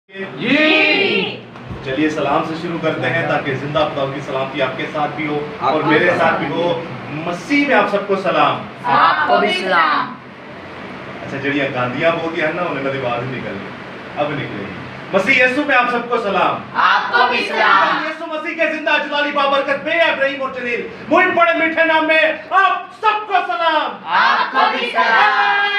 جی چلیے سلام سے شروع کرتے ہیں تاکہ زندہ خدا کی سلامتی آپ کے ساتھ بھی ہو اور میرے ساتھ بھی ہو۔ مسیح میں آپ سب کو سلام۔ آپ کو بھی سلام۔ اچھا جڑیاں گاندیاں بولتی ہیں نا انہیں میری آواز نہیں نکل رہی، اب نکلے گی۔ مسیح یسوع میں آپ سب کو سلام۔ آپ کو بھی سلام۔ یسوع مسیح کے زندہ جلالی بابرکت بے ابراہیم اور جلیل مجھ بڑے میٹھے نام میں آپ سب کو سلام۔ آپ کو بھی سلام۔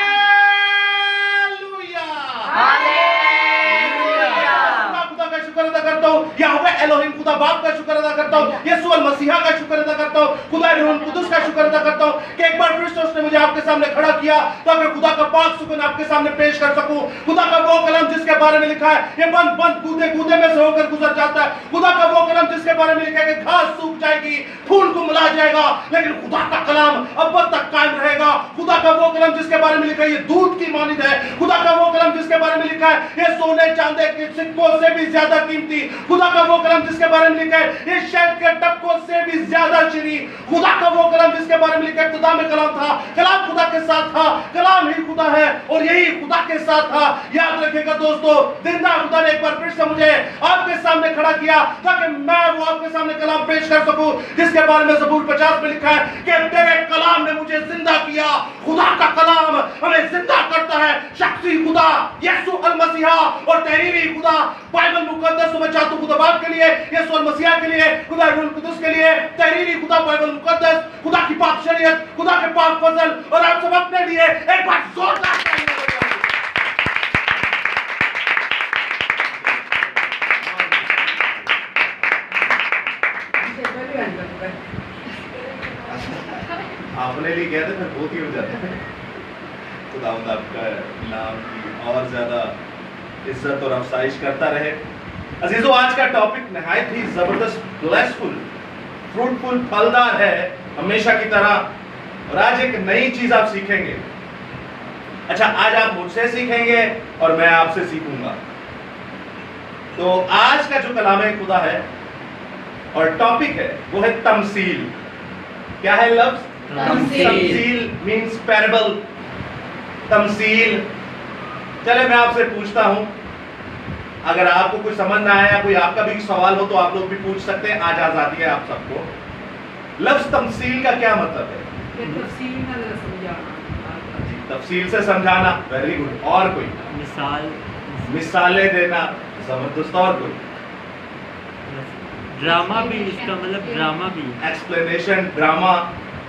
شکر ادا کرتا ہوں، یہوہ الہیم خدا باپ کا شکر ادا کرتا ہوں، یسوع المسیح کا شکر ادا کرتا ہوں، خدا روح القدس کا شکر ادا کرتا ہوں کہ ایک بار پھر سے اس نے مجھے آپ کے سامنے کھڑا کیا تاکہ خدا کا پاک سکون آپ کے سامنے پیش کر سکوں۔ خدا کا وہ کلام جس کے بارے میں لکھا ہے یہ بند بند کودے کودے میں سے ہو کر گزر جاتا ہے۔ خدا کا وہ کلام جس کے بارے میں لکھا ہے کہ گھاس سوکھ جائے گی، پھول کو ملا جائے گا، لیکن خدا کا کلام ابد تک قائم رہے گا۔ خدا کا وہ کلام جس کے بارے میں لکھا ہے یہ دودھ کی مانند ہے۔ خدا کا وہ کلام جس کے بارے میں لکھا ہے یہ سونے چاندے کے سکوں سے بھی زیادہ قیمتی۔ خدا کا وہ کلام جس کے بارے میں لکھا ہے یہ شہد کے ٹپکوں سے بھی زیادہ شیریں۔ خدا کا وہ کلام جس کے بارے میں لکھا ہے ابتدا میں کلام تھا، کلام خدا کے ساتھ تھا، کلام ہی خدا ہے اور یہی خدا کے ساتھ تھا۔ یاد رکھے گا دوستو، زندہ خدا نے ایک بار پھر سے مجھے آپ کے سامنے کھڑا کیا تاکہ میں وہ آپ کے سامنے کلام پیش کر سکوں جس کے بارے میں زبور 50 میں لکھا ہے کہ تیرے کلام نے مجھے زندہ کیا۔ خدا کا کلام ہمیں زندہ کرتا ہے۔ شخصی خدا یسوع المسیح اور تحریری خدا بائبل مقدس میں چاہتا ہوں خدا باپ کے لیے، یسوع المسیح کے لیے، خدا روح القدس کے لیے، تحریری خدا بائبل مقدس، خدا کی پاک شریعت، خدا کے پاک فضل اور آپ سب اپنے لیے ایک بار زوردار تالیاں بجائیں۔ اپنے لیے کہتے پھر بہت ہی ہو جاتا ہے۔ خداوند آپ کا نام کی اور زیادہ عزت اور افسائش کرتا رہے۔ عزیزو، آج کا ٹاپک نہایت ہی زبردست، بلیسفل، فروٹفل، پھلدار ہے ہمیشہ کی طرح، اور آج ایک نئی چیز آپ سیکھیں گے۔ اچھا، آج آپ مجھ سے سیکھیں گے اور میں آپ سے سیکھوں گا۔ تو آج کا جو کلام خدا ہے اور ٹاپک ہے وہ ہے تمثیل۔ کیا ہے لفظ؟ تمثیل مینس پیربل، تمثیل۔ چلے میں آپ سے پوچھتا ہوں، اگر آپ کو کوئی سمجھ نہ آیا، کوئی آپ کا بھی سوال ہو تو آپ لوگ بھی پوچھ سکتے ہیں، آج آزادی ہے آپ سب کو۔ لفظ تمثیل کا کیا مطلب ہے؟ تفصیل سے سمجھانا، ویری گڈ۔ اور کوئی؟ مثالیں دینا، زبردست۔ اور کوئی؟ ڈرامہ بھی، اس کا مطلب ڈرامہ بھی، ایکسپلینیشن، ڈرامہ،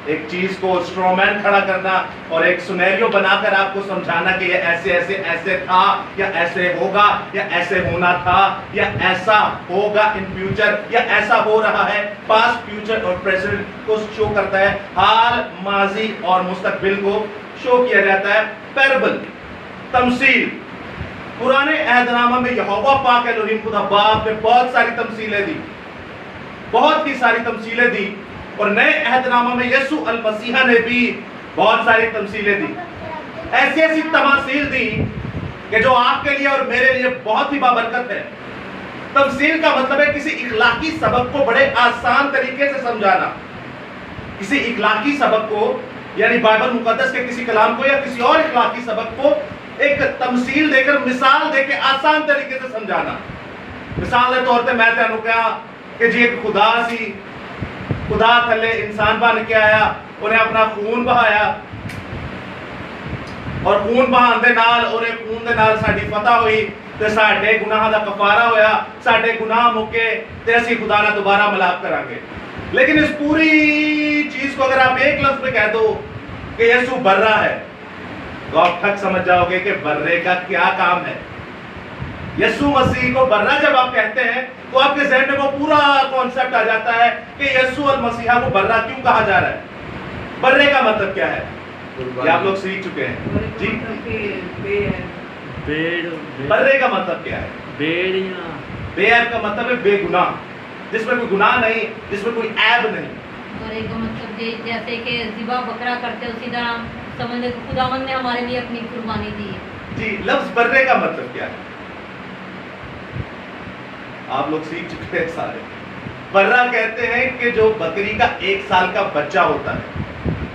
ایک چیز کو اسٹرو مین کھڑا کرنا اور ایک سنیریو بنا کر آپ کو سمجھانا کہ یہ ایسے ایسے ایسے تھا، یا ایسے ہوگا، یا ایسے ہونا تھا، یا ایسا ہوگا ان فیوچر، یا ایسا ہو رہا ہے۔ پاسٹ، فیوچر اور پریزنٹ کو شو کرتا ہے، حال، ماضی اور مستقبل کو شو کیا جاتا ہے۔ پیربل، تمثیل۔ پرانے عہد نامہ میں یہوہ پاک الہیم خدا باپ نے بہت ساری تمثیلیں دی، بہت ہی ساری تمثیلیں دی، اور نئے عہد نامہ میں یسوع المسیح نے بھی بہت ساری تمثیلیں دی، ایسی ایسی تماثیل دی کہ جو آپ کے لیے اور میرے لیے بہت ہی بابرکت ہے۔ تمثیل کا مطلب ہے کسی اخلاقی سبق کو بڑے آسان طریقے سے سمجھانا۔ کسی اخلاقی سبق کو، یعنی بائبل مقدس کے کسی کلام کو یا کسی اور اخلاقی سبق کو ایک تمثیل دے کر، مثال دے کے آسان طریقے سے سمجھانا۔ مثال کے طور پہ میں تینوں کہا کہ جی ایک خدا سی، خدا تھلے انسان بن کے آیا، انہیں اپنا خون بہایا، اور خون بہان دے نال اور ایک خون دے نال ساڈی فتح ہوئی تے ساڈے گناہ دا کفارہ ہویا، ساڈے گناہ مکے تے اسی خدا نال دوبارہ ملاپ کران گے۔ لیکن اس پوری چیز کو اگر آپ ایک لفظ میں کہہ دو کہ یسوع برہ ہے تو آپ ٹھک سمجھ جاؤ گے کہ برے کا کیا کام ہے۔ یسوع مسیح کو برہ جب آپ کہتے ہیں تو آپ کے ذہن میں وہ پورا کانسیپٹ آ جاتا ہے کہ یسوع المسیح کو برہ کیوں کہا جا رہا ہے۔ برے کا مطلب کیا ہے؟ یہ آپ لوگ سیکھ چکے ہیں جی۔ برے کا مطلب کیا ہے؟ بے عیب کا مطلب ہے بے گناہ، جس میں کوئی گناہ نہیں، جس میں کوئی عیب نہیں۔ برے کا مطلب جیسے کہ ذبح بکرا کرتے اسی طرح سمجھ لیں خداوند نے ہمارے لیے اپنی قربانی دی ہے۔ جی، لفظ برے کا مطلب کیا ہے؟ آپ لوگ سیکھ چکے ہیں سارے۔ برہ کہتے ہیں کہ جو بکری کا 1 سال کا بچہ ہوتا ہے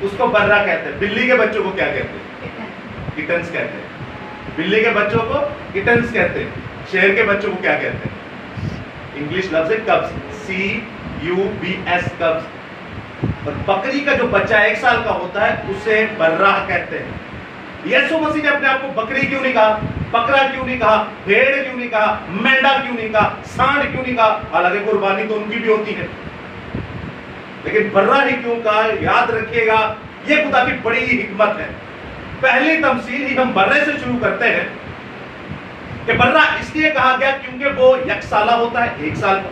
اس کو برہ کہتے ہیں۔ بلی کے بچوں کو کیا کہتے ہیں؟ کٹنز کہتے ہیں۔ بلی کے بچوں کو کٹنز کہتے ہیں۔ शेर के बच्चों को क्या कहते हैं? इंग्लिश लफ्ज है कब्ज, CUBS, कब्ज। और बकरी का जो बच्चा 1 साल का होता है उसे बर्रा कहते हैं। यीशु मसीह ने अपने आप को बकरी क्यों नहीं कहा, बकरा क्यों नहीं कहा, भेड़ क्यों नहीं कहा, मेंढा क्यों नहीं कहा, सांड क्यों नहीं कहा? हालांकि कुर्बानी तो उनकी भी होती है, लेकिन बर्रा ही क्यों कहा? याद रखिएगा, ये खुदा की बड़ी हिकमत है। पहली तमसील ही हम बर्रे से शुरू करते हैं कि बर्रा इसलिए कहा गया क्योंकि वो यकसाला होता है, 1 साल का।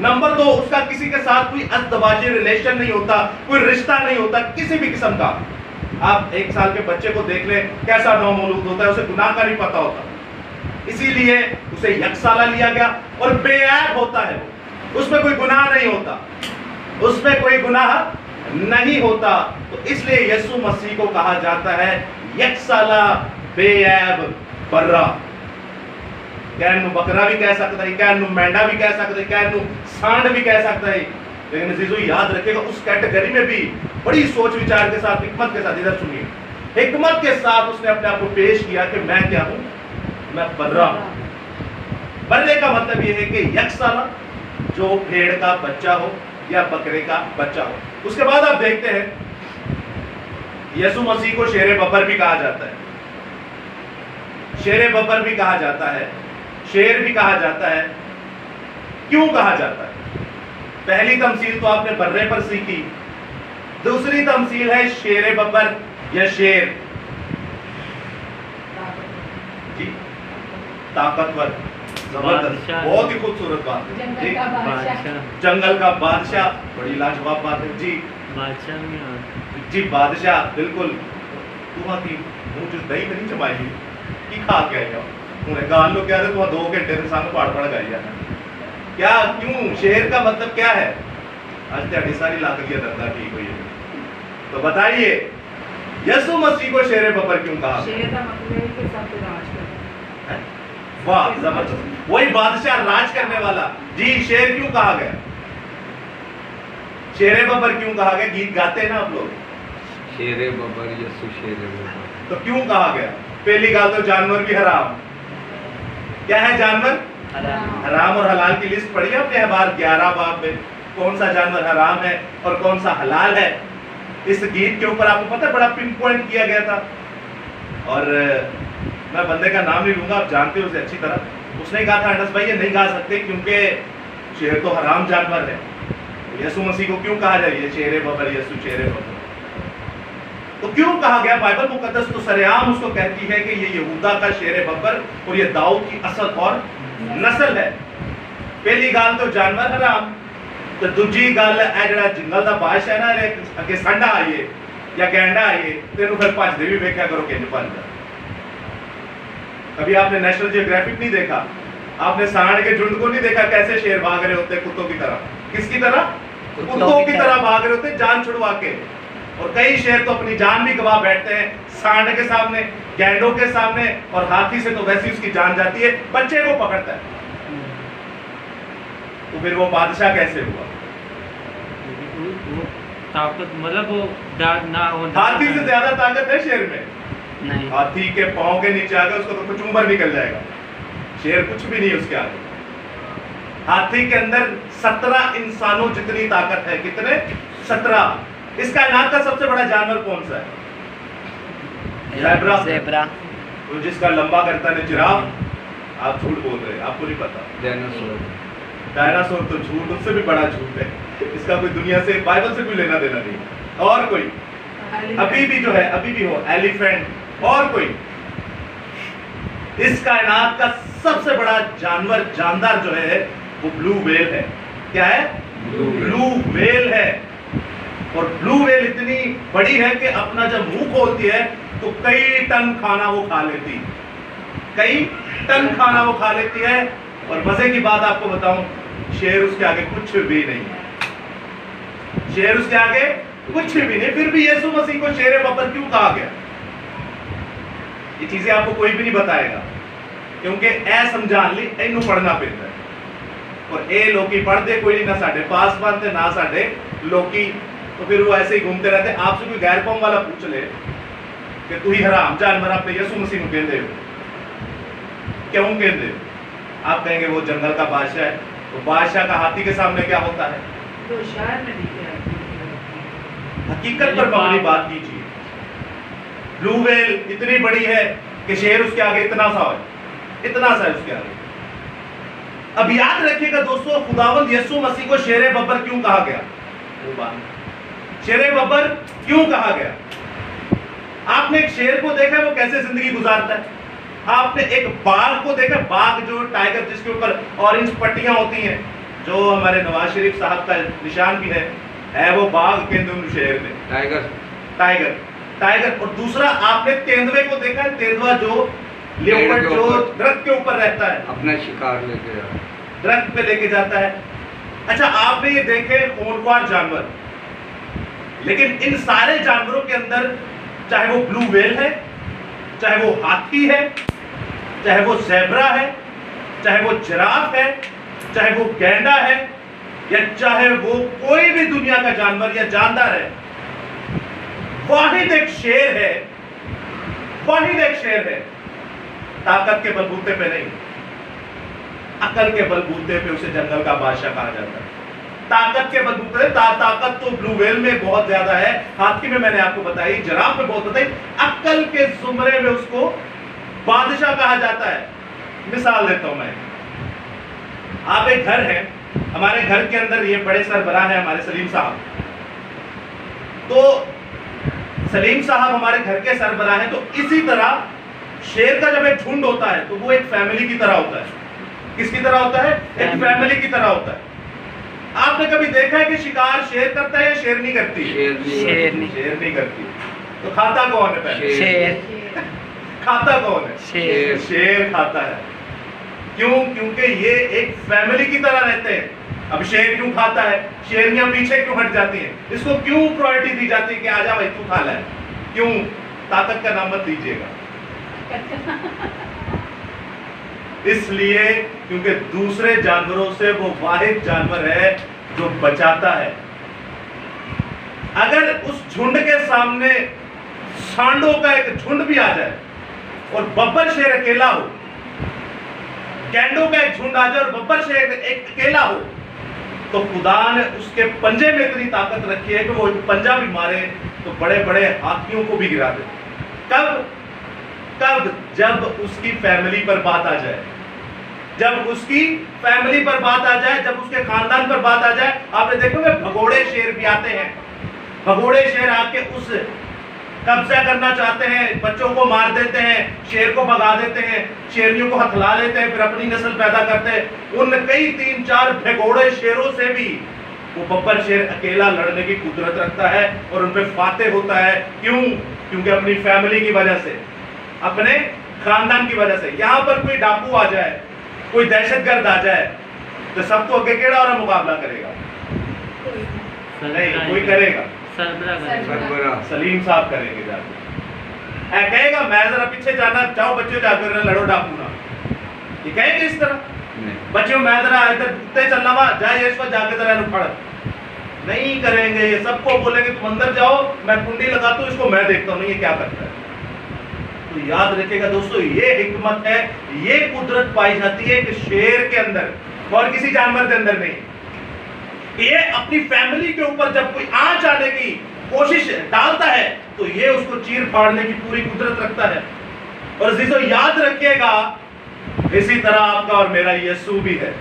नंबर 2, उसका किसी के साथ कोई अस्तवाजी रिलेशन नहीं होता, कोई रिश्ता नहीं होता किसी भी किस्म का। आप 1 साल के बच्चे को देख लें, कैसा नौमौलूद होता है, उसे गुनाह का नहीं पता होता, इसीलिए उसे यकसाला लिया गया। और बेऐब होता है वो, उसमें कोई गुनाह नहीं होता, उसमें कोई गुनाह नहीं होता। तो इसलिए यीशु मसीह को कहा जाता है यकसाला बेऐब बर्रा। कहनू बकरा भी कह सकता है, कहनू मेंढा भी कह सकता है, कहनू सांड भी कह सकता है, लेकिन अजीजों याद रखिएगा उस कैटेगरी में भी बड़ी सोच विचार के साथ, हिकमत के साथ, इधर सुनिए, हिकमत के साथ उसने अपने आप को पेश किया कि मैं क्या हूं, मैं बर्रा हूं। बर्रे का मतलब यह है कि यकसाला, जो भेड़ का बच्चा हो या बकरे का बच्चा हो। उसके बाद आप देखते हैं यीशु मसीह को शेरे बब्बर भी कहा जाता है, शेरे बब्बर भी कहा जाता है, शेर भी कहा जाता है। क्यों कहा जाता है? पहली तमसील तो आपने बर्रे पर सीखी, दूसरी तमसील है शेरे बब्बर या शेर जी, ताकतवर, जबरदस्त, बहुत ही खूबसूरत बात है। जंगल का बादशाह, बड़ी लाजवाब बात है जी। बादशाह जी बादशाह, बिल्कुल। तुम की मुंह जो दही नहीं जमाई की खा के आया उन्हें गाल लो क्या थे, तुम 2 घंटे से सामने पड़ गई है क्या? क्यों? शेर का मतलब क्या है? आज त्याड़ी सारी लागत धंधा ठीक हुई है, तो बताइए यीशु मसीह को शेरे बब्बर क्यों कहा? शेर का मतलब है कि सब पे राज करता है। वाह, जबरदस्त, वही बादशाह, राज करने वाला जी। शेर क्यों कहा गया? शेरे बब्बर क्यों कहा गया? गीत गाते हैं ना आप लोग, शेरे बब्बर यीशु शेरे बब्बर, तो क्यों कहा गया? पहली गाल तो जानवर भी हराम। क्या है जानवर? हराम और हलाल की लिस्ट पढ़ी है अपने अखबार 11 बाब में, कौन सा जानवर हराम है और कौन सा हलाल है। इस गीत के ऊपर आपको पता है बड़ा पिन पॉइंट किया गया था, और मैं बंदे का नाम नहीं लूंगा, आप जानते हो उसे अच्छी तरह। उसने कहा था अनस भाई ये नहीं गा सकते क्योंकि शेर तो हराम जानवर है। यीशु मसीह को क्यों कहा जाए शेरे बब्बर, यीशु शेरे बब्बर? तो क्यों कहा गया? बाइबल मुकद्दस तो सरेआम उसको कहती है कि ये यहूदा का शेरे बब्बर और ये दाऊद की असल और नस्ल है। पहली गाल तो जानवर हराम, तो दूजी गल है जड़ा जंगल का बादशाह है ना, अगे संडा आइए या गैंडा आइए तेन फिर भजते भी वेख्या करो कि भजदा। कभी आपने नेशनल जियोग्राफिक नहीं देखा? आपने सांड के झुंड को नहीं देखा कैसे शेर भाग रहे होते कुत्तों की तरह? किसकी तरह? कुत्तों की तरह भाग रहे होते जान छुड़वा के। और कई शेर तो अपनी जान भी गवा बैठते हैं सांड के सामने, गैंडों के सामने, और हाथी से तो वैसी उसकी जान जाती है, बच्चे को पकड़ता है। तो फिर वो बादशाह कैसे हुआ? वो ताकत मतलब वो ना हाथी से ज्यादा ताकत है शेर में? नहीं। हाथी के पांव के नीचे आ गए उसको तो कुछ उम्र निकल जाएगा, शेर कुछ भी नहीं उसके आगे। हाथी के अंदर 17 इंसानों जितनी ताकत है। कितने? 17। इस कायनात का सबसे बड़ा जानवर कौन सा है? ज़ेब्रा। तो जिसका लंबा करता है जिराफ। आप झूठ बोल रहे हैं, आपको नहीं पता। डायनासोर। डायनासोर तो झूठ, उससे भी बड़ा झूठ है। इसका कोई दुनिया से, बाइबल से कोई लेना देना नहीं। और कोई अभी भी जो है, अभी भी हो, एलिफेंट। और कोई इस कायनात का सबसे बड़ा जानवर, जानदार जो है वो ब्लू व्हेल है। क्या है? ब्लू व्हेल है। और ब्लू व्हेल इतनी बड़ी है कि अपना जब मुंह खोलती है तो कई टन खाना वो खा लेती, कई टन खाना वो खा लेती है। और मजे की बात आपको बताऊं, शेर उसके आगे कुछ भी नहीं है। शेर उसके आगे कुछ भी नहीं। फिर भी यीशु मसीह को शेरे बब्बर क्यों कहा गया? ये चीजें आपको कोई भी नहीं बताएगा, क्योंकि ए समझान ली इनू पढ़ना पैदा है। और ए लोकी पढ़ते कोई नहीं, ना साढ़े पास बनते ना साढ़े लोकी, तो फिर वो ऐसे ही घूमते रहते। आपसे कोई गैर कौम वाला पूछ ले कि तू ही हराम जानवर अपने यीशु मसीह को कहते हो, क्यों कहते हो? آپ کہیں گے وہ جنگل کا بادشاہ ہے، تو بادشاہ کا ہاتھی کے سامنے کیا ہوتا ہے؟ تو شاعر نے لکھا ہے حقیقت پر مبنی بات کیجیے. بلو ویل اتنی بڑی ہے کہ شیر اس کے آگے اتنا سا ہے، اتنا سا ہے اس کے آگے. اب یاد رکھیے گا دوستو، خداوند یسوع مسیح کو شیر ببر کیوں کہا گیا؟ وہ بات شیر ببر کیوں کہا گیا؟ آپ نے ایک شیر کو دیکھا وہ کیسے زندگی گزارتا ہے؟ آپ نے ایک باغ کو دیکھا، باغ جو ٹائگر جس کے اوپر اورنج پٹیاں ہوتی ہیں، جو ہمارے نواز شریف صاحب کا نشان بھی ہے وہ باغ کیندو شہر میں ٹائگر. اور دوسرا آپ نے تیندوے کو دیکھا ہے، تیندوا جو لیوپرڈ جو درخت کے اوپر رہتا ہے، اپنا شکار لے کے درخت پہ لے کے جاتا ہے. اچھا آپ نے یہ دیکھے خونخوار جانور، لیکن ان سارے جانوروں کے اندر چاہے وہ بلو ویل ہے، چاہے وہ ہاتھی ہے، چاہے وہ زیبرا ہے، چاہے وہ جراف ہے، چاہے وہ گینڈا ہے، یا چاہے وہ کوئی بھی دنیا کا جانور یا جاندار ہے، واحد ایک شیر ہے، واحد ایک شیر ہے. طاقت کے بلبوتے پہ نہیں، عقل کے بلبوتے پہ اسے جنگل کا بادشاہ کہا جاتا ہے. طاقت کے بلبوتے، طاقت تو بلو ویل میں بہت زیادہ ہے، ہاتھی میں نے آپ کو بتائی، جراف میں بہت بتائی، عقل کے زمرے میں اس کو بادشاہ کہا جاتا ہے. مثال دیتا ہوں میں، آپ ایک گھر ہے، ہمارے گھر کے اندر یہ بڑے سربراہ ہیں ہمارے سلیم صاحب. تو سلیم صاحب ہمارے گھر کے سربراہ ہیں. تو اسی طرح شیر کا جب ایک جھنڈ ہوتا ہے تو وہ ایک فیملی کی طرح ہوتا ہے. کس کی طرح ہوتا ہے؟ ایک فیملی کی طرح ہوتا ہے. آپ نے کبھی دیکھا ہے کہ شکار شیر کرتا ہے یا شیر نہیں کرتی؟ شیر نہیں کرتی. تو کھاتا کون ہے پہلے؟ شیر. کھاتا کون ہے؟ شیر کھاتا ہے. کیوں؟ کیونکہ یہ ایک فیملی کی طرح رہتے ہیں. اب شیر کیوں کھاتا ہے؟ شیرنیاں پیچھے کیوں ہٹ جاتی ہیں؟ اس کو کیوں پرائورٹی دی جاتی ہے کہ آجا بھائی تو کھا لے؟ کیوں؟ طاقت کا نام مت لیجیے گا. اس لیے کیونکہ دوسرے جانوروں سے وہ واحد جانور ہے جو بچاتا ہے. اگر اس جھنڈ کے سامنے سانڈوں کا ایک جھنڈ بھی آ جائے اور ببر شیر اکیلا ہو، گینڈوں کا ایک جھنڈ آ جائے اور ببر شیر ایک اکیلا ہو، تو خدا نے اس کے پنجے میں اتنی طاقت رکھی ہے کہ وہ پنجہ بھی مارے تو بڑے بڑے ہاتھیوں کو بھی گرا دے. کب؟ جب اس کی فیملی پر بات آ جائے. جب اس کی فیملی پر بات آ جائے، جب اس کے خاندان پر بات آ جائے. آپ نے دیکھو گے بھگوڑے شیر بھی آتے ہیں. بھگوڑے شیر آ کے اس قبضہ کرنا چاہتے ہیں، بچوں کو مار دیتے ہیں، شیر کو بھگا دیتے ہیں، شیرنیوں کو ہتھلا لیتے ہیں، پھر اپنی نسل پیدا کرتے ہیں. ان کئی 3-4 بھگوڑے شیروں سے بھی وہ ببر شیر اکیلا لڑنے کی قدرت رکھتا ہے اور ان پہ فاتح ہوتا ہے. کیوں؟ کیونکہ اپنی فیملی کی وجہ سے، اپنے خاندان کی وجہ سے. یہاں پر کوئی ڈاکو آ جائے، کوئی دہشت گرد آ جائے تو سب تو اگے کیڑا اور مقابلہ کرے گا؟ نہیں، کوئی کرے گا. سلیم صاحب کریں گے. جا کے کہے گا میں ذرا پیچھے جانا چاہو، بچے جا کر لڑو ڈاکو نا. یہ کہیں گے اس طرح؟ بچوں میں ذرا ادھر کتے چلنا وا جائے اس پر جا کے ذرا پڑ. نہیں کریں گے. یہ سب کو بولیں گے تم اندر جاؤ، میں کنڈی لگاتا ہوں اس کو، میں دیکھتا ہوں نہیں یہ کیا کرتا ہے. تو یاد رکھے گا دوستو، یہ حکمت ہے، یہ قدرت پائی جاتی ہے کہ شیر کے اندر اور کسی جانور کے اندر نہیں. یہ اپنی فیملی کے اوپر جب کوئی آنچ آنے کی کوشش ڈالتا ہے تو یہ اس کو چیر پھاڑنے کی پوری قدرت رکھتا ہے. اور عزیزو یاد رکھیے گا، اسی طرح آپ کا اور میرا یسوع بھی ہے.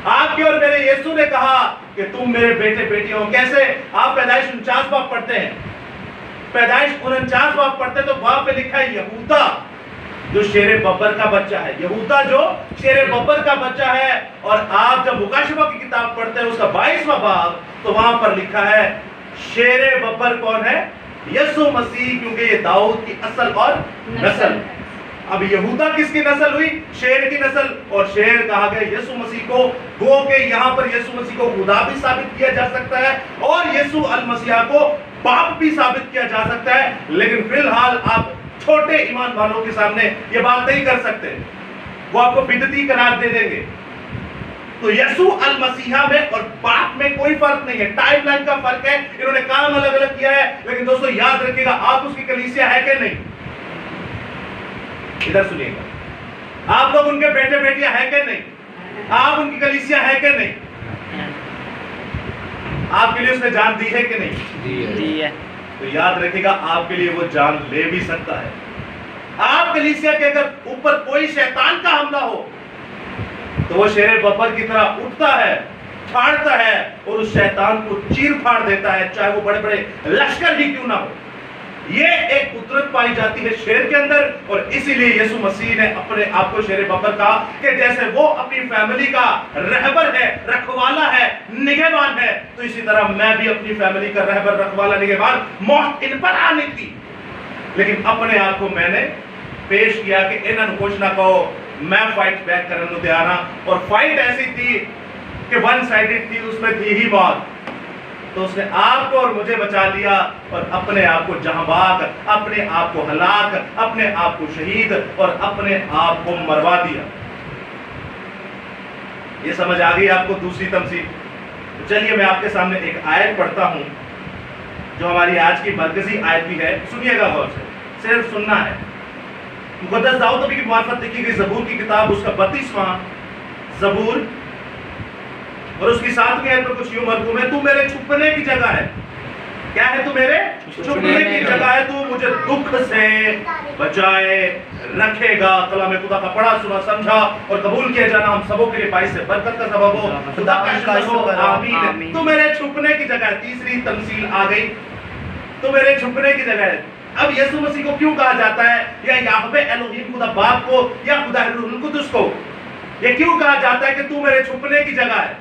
آپ کے اور میرے یسوع نے کہا کہ تم میرے بیٹے بیٹی ہو. کیسے؟ آپ پیدائش 49 باب پڑھتے ہیں، پیدائش 49 باب پڑھتے تو وہاں پہ لکھا ہے یہودا جو شیر ببر کا بچہ ہے. یہودا جو شیر ببر کا بچہ ہے. اور آپ جب مکاشفہ کی کتاب پڑھتے ہیں اس کا 22واں باب تو وہاں پر لکھا ہے شیر ببر کون ہے؟ یسوع مسیح، کیونکہ یہ داؤد کی اصل اور نسل. اب یہودا کس کی نسل ہوئی؟ شیر کی نسل. اور شیر کہا گیا یسوع مسیح کو. گو کہ یہاں پر یسوع مسیح کو خدا بھی ثابت کیا جا سکتا ہے اور یسوع المسیح کو باپ بھی ثابت کیا جا سکتا ہے. لیکن فی الحال آپ چھوٹے ایمان والوں کے سامنے یہ بات نہیں کر سکتے، وہ آپ کو بدعتی قرار دے دیں گے. تو یسوع المسیح میں اور باپ میں کوئی فرق نہیں ہے، ٹائم لائن کا فرق ہے. انہوں نے کام الگ الگ کیا ہے، لیکن دوستو یاد رکھیے گا آپ اس کی کلیسیا ہے کہ نہیں. ادھر سنیے گا، आप लोग उनके बेटे बेटियां हैं कि नहीं? आप उनकी कलीसिया है कि नहीं? आपके लिए उसने जान दी है कि नहीं? दी है। तो याद रखिएगा, आपके लिए वो जान ले भी सकता है। आप कलीसिया के अगर ऊपर कोई शैतान का हमला हो तो वो शेरे बब्बर की तरह उठता है, फाड़ता है और उस शैतान को चीर फाड़ देता है, चाहे वो बड़े बड़े लश्कर ही क्यों ना हो। ये एक कुदरत पाई जाती है शेर के अंदर, और इसीलिए यीशु मसीह ने अपने आप को शेर बब्बर कहा कि जैसे वो अपनी फैमिली का रहबर है, रखवाला है, निगहबान है, तो इसी तरह मैं भी अपनी फैमिली का रहबर, रखवाला, निगहबान। मौत इन पर आनी थी, लेकिन अपने आप को मैंने पेश किया कि इन्होंने कुछ ना कहो, मैं फाइट बैक करने को तैयार हूं। और फाइट ऐसी थी कि वन साइडेड थी, उसमें थी ही मौत। तो उसने आपको और मुझे बचा लिया और अपने आप को जहांबाग, अपने आप को हलाक, अपने आप को शहीद और अपने आप को मरवा दिया। ये समझ आ गई आपको दूसरी तमसील? तो चलिए मैं आपके सामने एक आयत पढ़ता हूं जो हमारी आज की मरकजी आयत भी है। सुनिएगा गौर से, सिर्फ सुनना है। मुकद्दस दाऊद नबी की मार्फत लिखी गई ज़बूर की किताब, उसका 32वां ज़बूर और उसकी 7वीं आयत में कुछ यूं मरकूम है, तू मेरे छुपने की जगह है। क्या है? तू मेरे छुपने की जगह है, तू मुझे दुख से बचाए रखेगा। कलाम खुदा का पढ़ा, सुना, समझा और कबूल किया जाना हम सबों के लिए बाइस से बरकत का सबब हो। खुदा का शुक्र हो, आमीन। तू मेरे छुपने की जगह है। तीसरी तमसील आ गई, तू मेरे छुपने की जगह है। अब यीशु मसीह को क्यों कहा जाता है, या याहवे एलोहीम खुदा बाप को या खुदा रूहुल कुद्दुस को ये क्यों कहा जाता है कि तू मेरे छुपने की जगह है?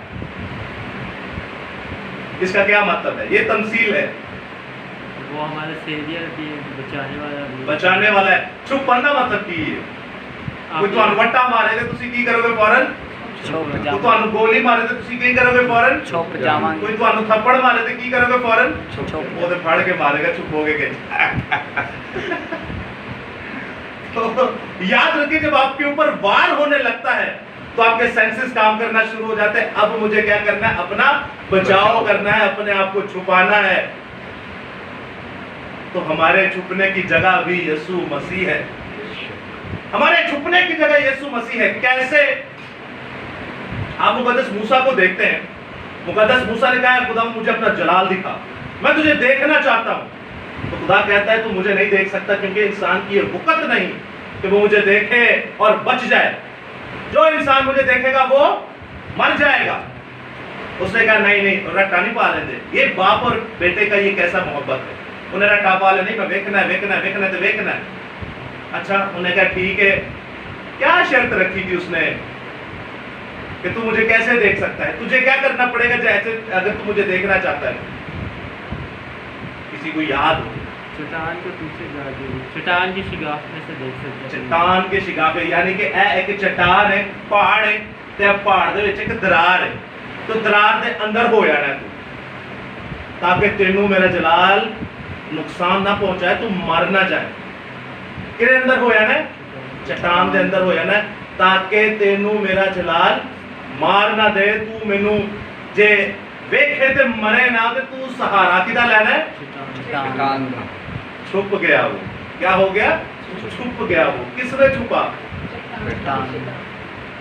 इसका क्या मतलब है? ये तमसील है। वो हमारा सेवियर भी है, बचाने वाला भी है। बचाने वाला है। छुप पढ़ना मतलब की है कोई ਤੁਹਾਨੂੰ ਵੱਟਾ ਮਾਰੇ ਤੇ ਤੁਸੀਂ ਕੀ ਕਰੋਗੇ ਫੌਰਨ? छुप ਕੋਈ जाओ, ਤੁਹਾਨੂੰ ਗੋਲੀ ਮਾਰੇ ਤੇ ਤੁਸੀਂ ਕੀ ਕਰੋਗੇ ਫੌਰਨ? छुप जावांगे, ਕੋਈ ਤੁਹਾਨੂੰ ਥੱਪੜ ਮਾਰੇ ਤੇ ਕੀ ਕਰੋਗੇ ਫੌਰਨ? छुप वो तो फाड़ के मारेगा, छुपोगे के। तो याद रखिए, जब आपके ऊपर वार होने लगता है तो आपके सेंसेस काम करना शुरू हो जाते हैं। अब मुझे क्या करना है? अपना बचाव करना है, अपने आप को छुपाना है। तो हमारे छुपने की जगह भी यीशु मसीह है। हमारे छुपने की जगह यीशु मसीह है। कैसे? आप मुकद्दस मूसा को देखते हैं। मुकद्दस मूसा ने कहा, खुदा मुझे अपना जलाल दिखा, मैं तुझे देखना चाहता हूं। तो खुदा कहता है, तू मुझे नहीं देख सकता, क्योंकि इंसान की ये वक़्त नहीं कि वो मुझे देखे और बच जाए। जो इंसान मुझे देखेगा वो मर जाएगा। उसने कहा नहीं नहीं, रट्टा नहीं पाले दे। ये बाप और बेटे का ये कैसा मोहब्बत है? उन्हें रट्टा पाले नहीं, मैं वेखना है, वेखना है, वेखना है तो वेखना है। अच्छा, उन्हें कहा ठीक है। क्या शर्त रखी थी उसने कि तू मुझे कैसे देख सकता है? तुझे क्या करना पड़ेगा जैसे अगर तू मुझे देखना चाहता है? किसी को याद हो? चट्टान को पीछे जा दे, चट्टान की शिगाफ में से देख सकते हैं। चट्टान के शिगाफे, यानी कि एक चट्टान है, पहाड़ है ते पहाड़ दे विच एक दरार है, तो दरार दे अंदर हो जाना तू, ताकि तेनू मेरा जलाल नुकसान ना पहुंचाए, तू मर ना जाए। किरे अंदर हो जाना है? चट्टान दे अंदर हो जाना है, ताकि तेनू मेरा जलाल मार ना दे। तू मैनू जे वेखे ते मरे ना, ते तू सहारा किदा लेना है? चट्टान का। छुप गया वो। क्या हो गया? छुप गया वो। किसमें छुपा?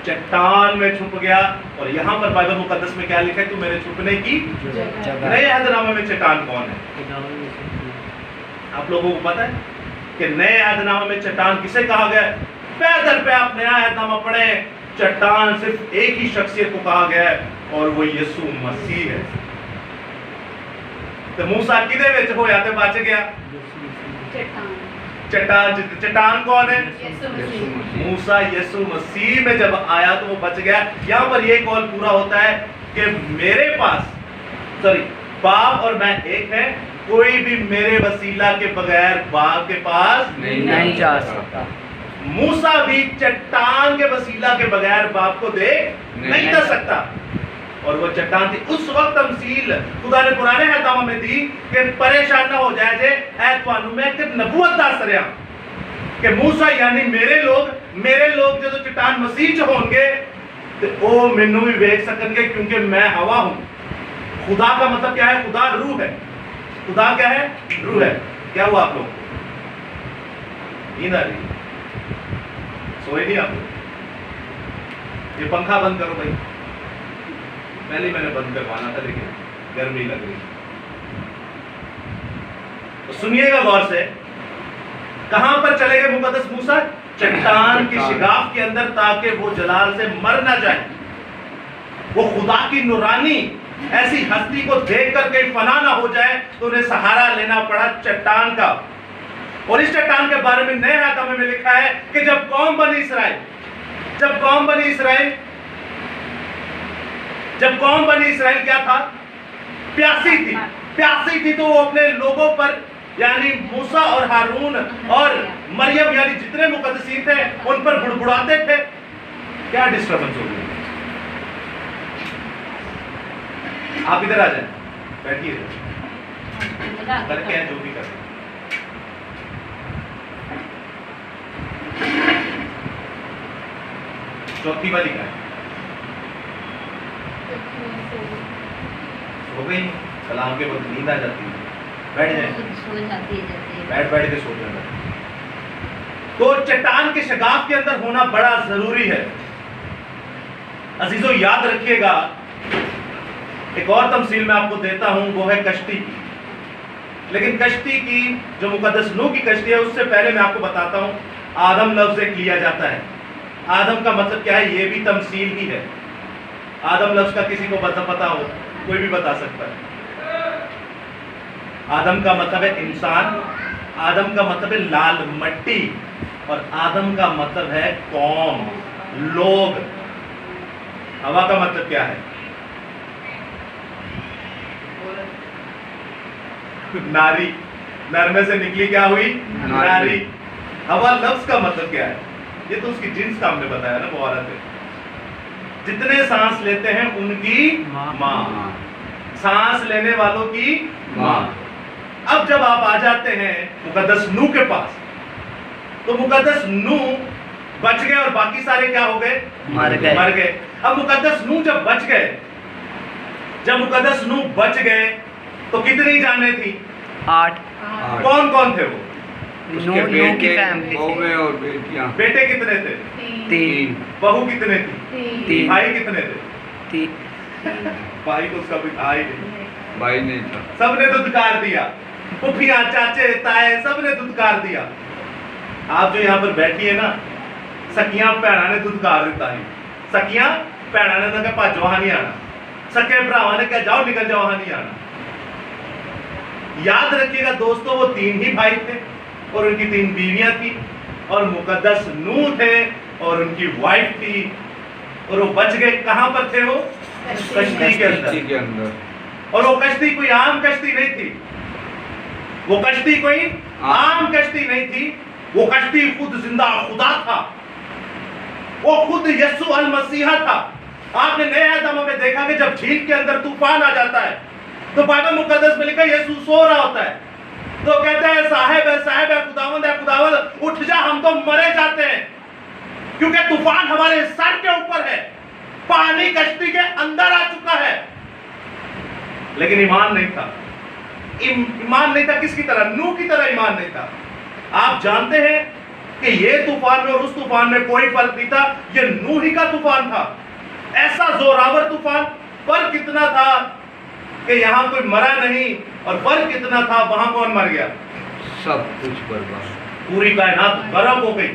चट्टान में छुप गया। और यहाँ पर बाइबल मुकद्दस में क्या लिखा है? तू मेरे छुपने की नए अहदनामे में चट्टान कौन है? आप लोगों को पता है कि नए अहदनामे में चट्टान किसे कहा गया? पैदल पे आप नया अहदनामा पढ़े, चट्टान सिर्फ एक ही शख्सियत को कहा गया है, और वो यीशु मसीह है। तो मूसा किदे विच होया ते बच गया? चट्टान कौन है? मूसा यीशु मसीह में जब आया तो वो बच गया। यहाँ पर ये कॉल पूरा होता है कि मेरे पास बाप और मैं एक है, कोई भी मेरे वसीला के बगैर बाप के पास नहीं जा सकता। मूसा भी चट्टान के वसीला के बगैर बाप को देख नहीं जा सकता। और वो चट्टान थी। उस वक्त तमसील खुदा ने पुराने अहदनामे में दी कि परेशान ना हो जाए जे ऐ तुहानू मैं एक नबूवत दस रहा कि मूसा यानी मेरे लोग जो चट्टान मसीह च होंगे ते ओ मैनू भी वेख सकणगे, क्योंकि मैं हवा हूं। खुदा का मतलब क्या है? खुदा रूह है। खुदा क्या है? रूह है। क्या हुआ आप लोग? नींद आ रही? सोए नहीं आप लोग? ये पंखा बंद करो भाई। पहले मैंने बंद करवाना था लेकिन गर्मी लग रही। तो सुनिएगा गौर से, कहां पर चले गए मुकद्दस मूसा? चट्टान की शिगाफ के अंदर, ताकि वो जलाल से मर ना जाए। वो खुदा की नूरानी ऐसी हस्ती को देखकर कहीं फना ना हो जाए, तो उन्हें सहारा लेना पड़ा चट्टान का। और इस चट्टान के बारे में नए आत्मा में लिखा है कि जब कौम बनी इसराइल क्या था? प्यासी थी, तो वो अपने लोगों पर यानी मूसा और हारून और मरियम यानी जितने मुकद्दसीन थे उन पर बुड़बुड़ाते थे। क्या डिस्टर्बेंस हो गई? आप इधर आ जाए, बैठिए, करके हैं जो भी कर। चौथी वाली का है, हो गई। सलाम के वक्त नींद आ जाती है, बैठ जाए, बैठ के सो जाना। तो चट्टान के शिगाफ के अंदर होना बड़ा जरूरी है। अजीजों याद रखिएगा, एक और तमसील मैं आपको देता हूं, वो है कश्ती की। लेकिन कश्ती की जो मुकद्दस नूह की कश्ती है, उससे पहले मैं आपको बताता हूं आदम लफ्ज एक लिया जाता है। आदम का मतलब क्या है? ये भी तमसील ही है। आदम लफ्ज का किसी को पता हो, कोई भी बता सकता है। आदम का मतलब है इंसान, आदम का मतलब है लाल मट्टी, और आदम का मतलब है कौम, लोग। हवा का मतलब क्या है? नारी। नर में से निकली क्या हुई? नारी। हवा लफ्ज का मतलब क्या है? ये तो उसकी जिन्स का हमने बताया ना, वो औरत है। जितने सांस लेते हैं उनकी माँ, सांस लेने वालों की माँ। अब जब आप आ जाते हैं मुकद्दस नूह के पास, तो मुकद्दस नूह बच गए और बाकी सारे क्या हो गए? मर गए। अब मुकद्दस नूह जब मुकद्दस नूह बच गए तो कितनी जानें थी? 8। कौन कौन थे वो? नूह की फैमिली और बेटियां। बेटे कितने थे? 3। बहू कितने थी? 3। भाई कितने थे? 3। भाई तो उसका भी था ही नहीं, भाई नहीं था। सबने दुदकार दिया, पुफिया, चाचे, ताए, सबने दुदकार दिया। आप जो यहाँ पर बैठी है ना, सकियां भैणा ने दुदकार दिता है। सकियां भैणा ने कहा भाजो वहां नहीं आना, सके भरावां ने कहा जाओ निकल जाओ वहां नहीं आना। याद रखिएगा दोस्तों, वो 3 ही भाई थे और उनकी 3 बीवियां थी, और मुकद्दस नूह थे और उनकी वाइफ थी, और वो बच गए। कहां पर थे वो? कश्ती के अंदर। और वो कश्ती कोई आम कश्ती नहीं थी, वो कश्ती कोई आम कश्ती नहीं थी, वो कश्ती खुद जिंदा खुदा था, वो खुद यस्सु अल मसीहा था। आपने नए आदम में देखा कि जब झील के अंदर तूफान आ जाता है तो बाइबल मुकद्दस में लिखा यीशु सो रहा होता है, तो कहते हैं साहिब है खुदावंद उठ जा, हम तो मरे जाते हैं, क्योंकि तूफान हमारे सर के ऊपर है, पानी कश्ती के अंदर आ चुका है। लेकिन ईमान नहीं था, ईमान नहीं था। किसकी तरह? नूह की तरह ईमान नहीं था। आप जानते हैं कि ये तूफान में और उस तूफान में कोई फर्क नहीं था, ये नूह ही का तूफान था, ऐसा जोरावर तूफान। फर्क कितना था कि यहाँ कोई मरा नहीं, और फर्क कितना था वहां कौन मर गया? सब कुछ बर्बाद, पूरी कायनात बर्फ हो गई।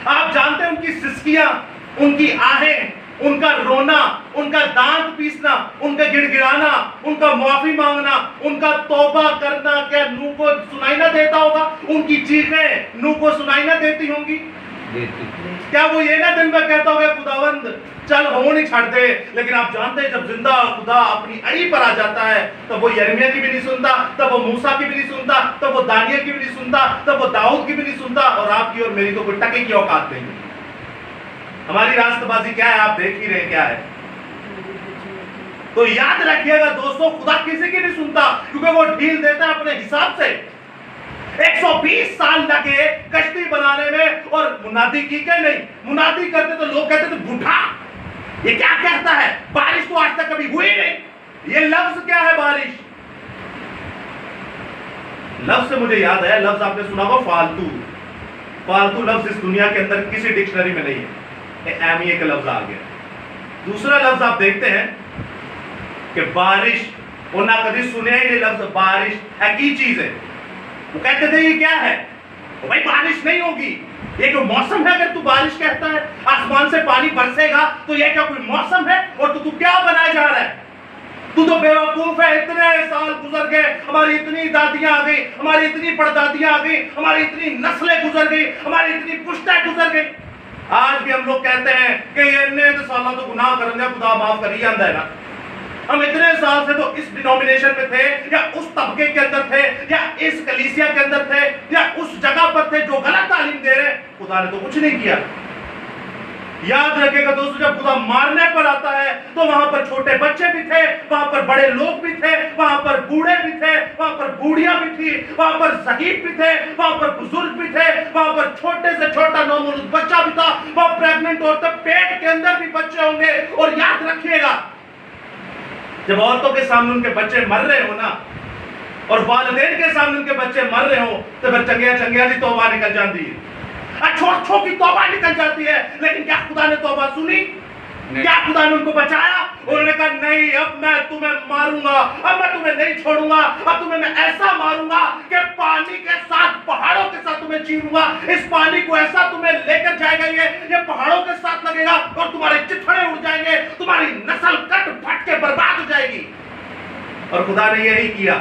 आप जानते हैं उनकी सिसकियां, उनकी आहें, उनका रोना, उनका दांत पीसना, उनका गिड़गिड़ाना, उनका माफी मांगना, उनका तौबा करना, क्या नूह को सुनाई ना देता होगा? उनकी चीखें नूह को सुनाई ना देती होंगी? क्या वो ये ना दिन में कहता होगा खुदावंद चल हो नहीं छाड़ दे? लेकिन आप जानते हैं जब जिंदा खुदा अपनी अड़ी पर आ जाता है, तब वो यिर्मयाह की भी नहीं सुनता, तब वो मूसा की भी नहीं सुनता, तब वो दानियल की भी नहीं सुनता, तब वो दाऊद की भी नहीं सुनता, और आपकी और मेरी तो कोई टके की औकात नहीं। हमारी रास्तबाजी क्या है? आप देख ही रहे क्या है। तो याद रखिएगा दोस्तों, खुदा किसी की नहीं सुनता, क्योंकि वो ढील देता है अपने हिसाब से। 120 साल लगे कश्ती बनाने में, और मुनादी की क्या नहीं? मुनादी करते तो लोग कहते थे बूढ़ा, ये क्या कहता है? बारिश तो आज तक कभी हुई नहीं। ये लफ्ज क्या है बारिश? लफ्ज से मुझे याद आया, लफ्ज आपने सुना होगा फालतू। फालतू लफ्ज इस दुनिया के अंदर किसी डिक्शनरी में नहीं है, एमईए का लफ्ज आ गया। दूसरा लफ्ज आप देखते हैं कि बारिश, उन्हें कभी सुने ही नहीं लफ्ज बारिश है की चीज है। वो कहते थे ये क्या है, तो भाई बारिश नहीं होगी, ये कोई मौसम है? अगर तू बारिश कहता है आसमान से पानी बरसेगा तो ये क्या कोई मौसम है? और तू क्या बनाया जा रहा है? तू तो बेवकूफ है। इतने साल गुजर गए, हमारी इतनी दादियां आ गई, हमारी इतनी परदादियां आ गई, हमारी इतनी नस्लें गुजर गई, हमारी इतनी पुश्तें गुजर गई। आज भी हम लोग कहते हैं कि इतने सालों तो गुनाह करेंगे, खुदा माफ कर ही जाता है ना। हम इतने साल से तो इस डिनोमिनेशन में थे, या उस तबके के अंदर थे, या इस कलीसिया के अंदर थे, या उस जगह पर थे जो गलत तालीम दे रहे, खुदा ने तो कुछ नहीं किया। याद रखेगा दोस्तों, जब खुदा मारने पर आता है तो वहां पर छोटे बच्चे भी थे, वहां पर बड़े लोग भी थे, वहां पर बूढ़े भी थे, वहां पर बूढ़ियां भी थी, वहां पर ज़ईफ भी थे, वहां पर बुजुर्ग भी थे, वहां पर छोटे से छोटा नवमौलूद बच्चा भी था, वहां प्रेग्नेंट औरतें, पेट के अंदर भी बच्चे होंगे। और याद रखिएगा, जब औरतों के सामने उनके बच्चे मर रहे हो ना, और वालिदैन के सामने उनके बच्चे मर रहे हो, तो फिर चंगिया चंगिया की तौबा निकल जाती है, अच्छों की तौबा निकल जाती है। लेकिन क्या खुदा ने तौबा सुनी? क्या खुदा ने उनको बचाया? उन्होंने कहा नहीं, अब मैं तुम्हें मारूंगा, अब मैं तुम्हें नहीं छोड़ूंगा, अब तुम्हें मैं ऐसा मारूंगा कि पानी के साथ, पहाड़ों के साथ तुम्हें चीरूंगा। इस पानी को ऐसा तुम्हें लेकर जाएगा, ये पहाड़ों के साथ लगेगा और तुम्हारे चिथड़े उड़ जाएंगे, तुम्हारी नस्ल कट फट के बर्बाद हो जाएगी। और खुदा ने यही किया।